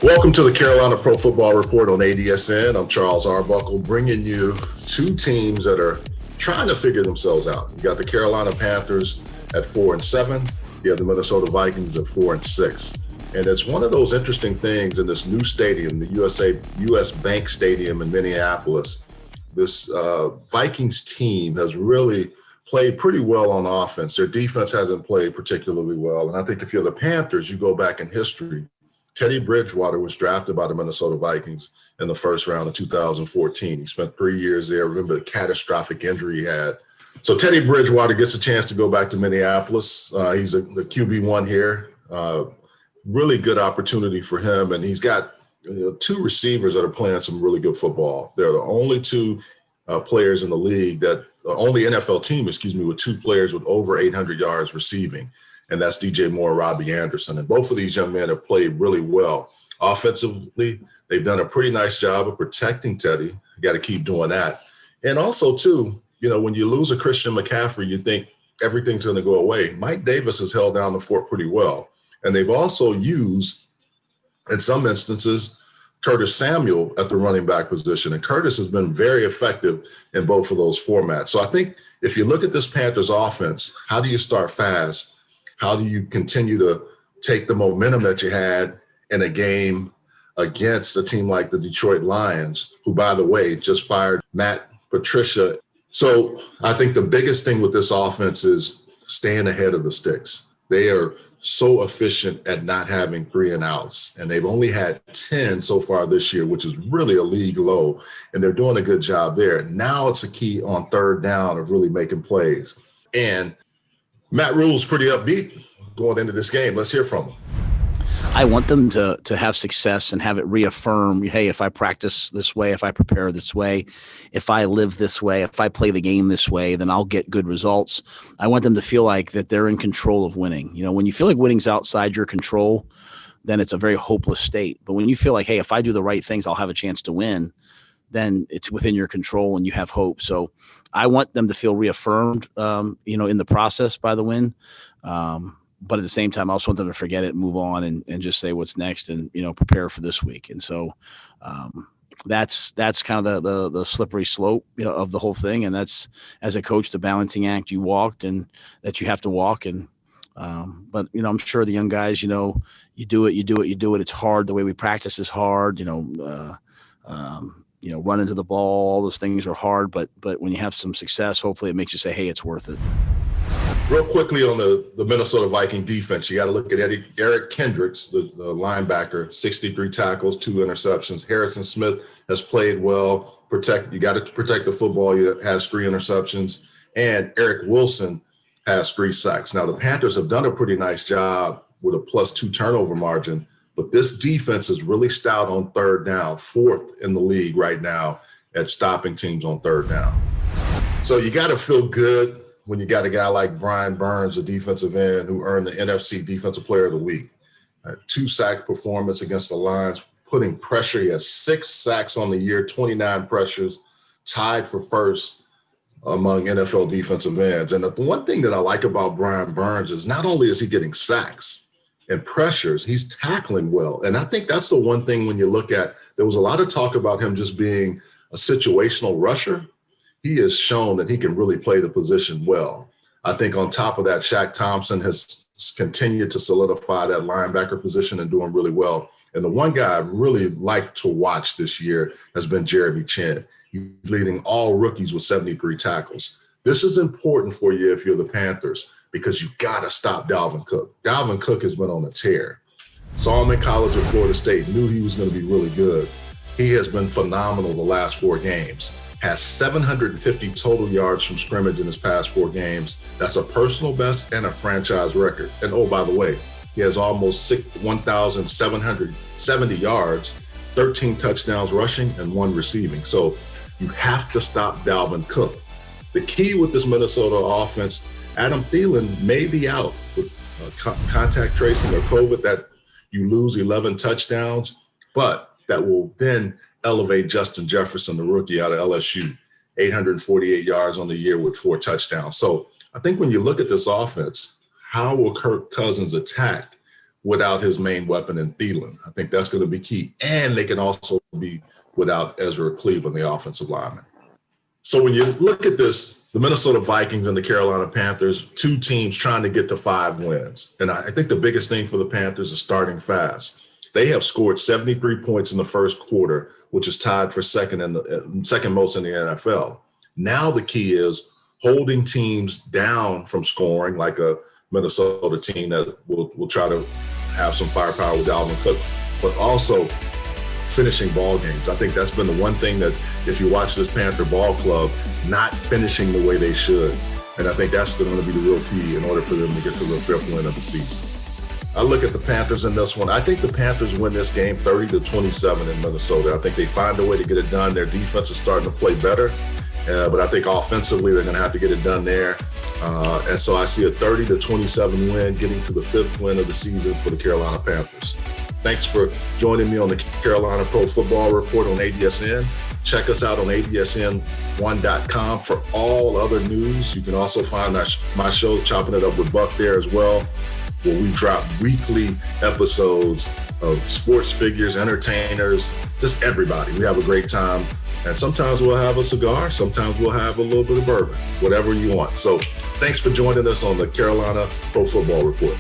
Welcome to the Carolina Pro Football Report on ADSN. I'm Charles Arbuckle, bringing you two teams that are trying to figure themselves out. You got the Carolina Panthers at 4-7. You have the Minnesota Vikings at 4-6. And it's one of those interesting things in this new stadium, the US Bank Stadium in Minneapolis. This Vikings team has really played pretty well on offense. Their defense hasn't played particularly well. And I think if you're the Panthers, you go back in history. Teddy Bridgewater was drafted by the Minnesota Vikings in the first round of 2014. He spent 3 years there. Remember the catastrophic injury he had. So Teddy Bridgewater gets a chance to go back to Minneapolis. He's the QB1 here. Really good opportunity for him. And he's got two receivers that are playing some really good football. They're the only two players in the league only NFL team, with two players with over 800 yards receiving. And that's DJ Moore and Robbie Anderson. And both of these young men have played really well. Offensively, they've done a pretty nice job of protecting Teddy. You got to keep doing that. And also, too, when you lose a Christian McCaffrey, you think everything's going to go away. Mike Davis has held down the fort pretty well. And they've also used, in some instances, Curtis Samuel at the running back position. And Curtis has been very effective in both of those formats. So I think if you look at this Panthers offense, how do you start fast? How do you continue to take the momentum that you had in a game against a team like the Detroit Lions, who, by the way, just fired Matt Patricia? So I think the biggest thing with this offense is staying ahead of the sticks. They are so efficient at not having 3 and outs, and they've only had 10 so far this year, which is really a league low, and they're doing a good job there. Now it's a key on third down of really making plays. And Matt Rule's pretty upbeat going into this game. Let's hear from him. I want them to have success and have it reaffirm, hey, if I practice this way, if I prepare this way, if I live this way, if I play the game this way, then I'll get good results. I want them to feel like that they're in control of winning. When you feel like winning's outside your control, then it's a very hopeless state. But when you feel like, hey, if I do the right things, I'll have a chance to win, then it's within your control and you have hope. So I want them to feel reaffirmed, in the process by the win. But at the same time, I also want them to forget it and move on and just say what's next and, prepare for this week. And so that's kind of the slippery slope of the whole thing. And that's, as a coach, the balancing act you walked and that you have to walk. And but, I'm sure the young guys, you do it. It's hard. The way we practice is hard, run into the ball, all those things are hard. But when you have some success, hopefully it makes you say, hey, it's worth it. Real quickly on the Minnesota Viking defense, you got to look at Eric Kendricks, the linebacker, 63 tackles, 2 interceptions. Harrison Smith has played well. You got to protect the football. He has 3 interceptions. And Eric Wilson has 3 sacks. Now, the Panthers have done a pretty nice job with a +2 turnover margin, but this defense is really stout on third down, 4th in the league right now at stopping teams on third down. So you got to feel good when you got a guy like Brian Burns, a defensive end, who earned the NFC Defensive Player of the Week. 2-sack performance against the Lions, putting pressure. He has 6 sacks on the year, 29 pressures, tied for first among NFL defensive ends. And the one thing that I like about Brian Burns is not only is he getting sacks and pressures, he's tackling well. And I think that's the one thing when you look at, there was a lot of talk about him just being a situational rusher. He has shown that he can really play the position well. I think on top of that, Shaq Thompson has continued to solidify that linebacker position and doing really well. And the one guy I really like to watch this year has been Jeremy Chin. He's leading all rookies with 73 tackles. This is important for you if you're the Panthers because you got to stop Dalvin Cook. Dalvin Cook has been on a tear. Saw him in college at Florida State, knew he was going to be really good. He has been phenomenal the last 4 games. Has 750 total yards from scrimmage in his past 4 games. That's a personal best and a franchise record. And oh, by the way, he has almost 1,770 yards, 13 touchdowns rushing, and 1 receiving. So you have to stop Dalvin Cook. The key with this Minnesota offense, Adam Thielen may be out with contact tracing or COVID, that you lose 11 touchdowns, but that will then elevate Justin Jefferson, the rookie out of LSU, 848 yards on the year with 4 touchdowns. So I think when you look at this offense, how will Kirk Cousins attack without his main weapon in Thielen. I think that's going to be key. And they can also be without Ezra Cleveland, the offensive lineman. So when you look at this, the Minnesota Vikings and the Carolina Panthers, two teams trying to get to 5 wins. And I think the biggest thing for the Panthers is starting fast. They have scored 73 points in the first quarter, which is tied for second most in the NFL. Now the key is holding teams down from scoring, like a Minnesota team that will try to have some firepower with Dalvin Cook, but also finishing ball games. I think that's been the one thing that if you watch this Panther ball club, not finishing the way they should. And I think that's going to be the real key in order for them to get to the 5th win of the season. I look at the Panthers in this one. I think the Panthers win this game 30-27 in Minnesota. I think they find a way to get it done. Their defense is starting to play better, but I think offensively they're going to have to get it done there. And so I see a 30-27 win, getting to the 5th win of the season for the Carolina Panthers. Thanks for joining me on the Carolina Pro Football Report on ADSN. Check us out on adsn1.com for all other news. You can also find my show, Chopping It Up with Buck, there as well, where we drop weekly episodes of sports figures, entertainers, just everybody. We have a great time. And sometimes we'll have a cigar. Sometimes we'll have a little bit of bourbon, whatever you want. So thanks for joining us on the Carolina Pro Football Report.